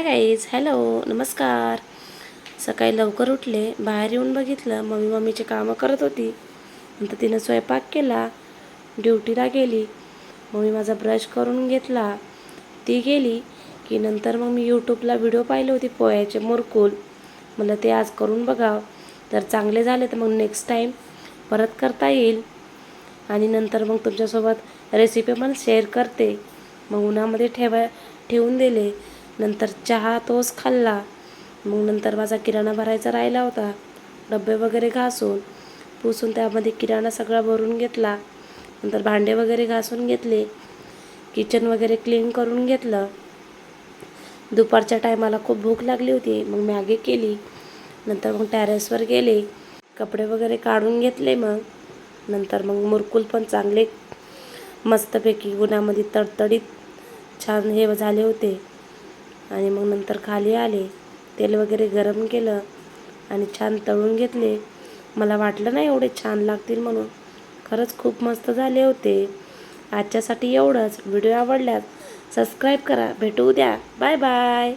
Hi guys, hello, नमस्कार. सकाळी लवकर उठले, बाहेर येऊन बघितलं मम्मीचे कामं करत होती. नंतर तिनं स्वयंपाक केला, ड्युटीला गेली. मी माझा ब्रश करून घेतला, ती गेली की नंतर मग मी यूट्यूबला व्हिडिओ पाहिले होते पोह्याचे मुरकूल. मला ते आज करून बघावं, तर चांगले झाले तर मग नेक्स्ट टाईम परत करता येईल. आणि नंतर मग तुमच्यासोबत रेसिपी पण शेअर करते. मग उन्हामध्ये ठेवून दिले. नंतर चहा तोच खाल्ला. मग नंतर माझा किराणा भरायचा राहिला होता, डबे वगैरे घासून पुसून त्यामध्ये किराणा सगळा भरून घेतला. नंतर भांडे वगैरे घासून घेतले, किचन वगैरे क्लीन करून घेतलं. दुपारच्या टायमाला खूप भूक लागली होती, मग मॅगी केली. नंतर मग टेरेसवर गेले, कपडे वगैरे काढून घेतले. मग नंतर मग मुरकुल पण चांगले मस्तपैकी उन्हामध्ये तडतडीत छान हे झाले होते. आणि मग नंतर खाली आले, तेल वगैरे गरम केलं आणि छान तळून घेतले. मला वाटलं नाही एवढे छान लागतील म्हणून, खरंच खूप मस्त झाले होते. आजच्यासाठी एवढंच. व्हिडिओ आवडल्यास सबस्क्राईब करा. भेटू उद्या. Bye bye.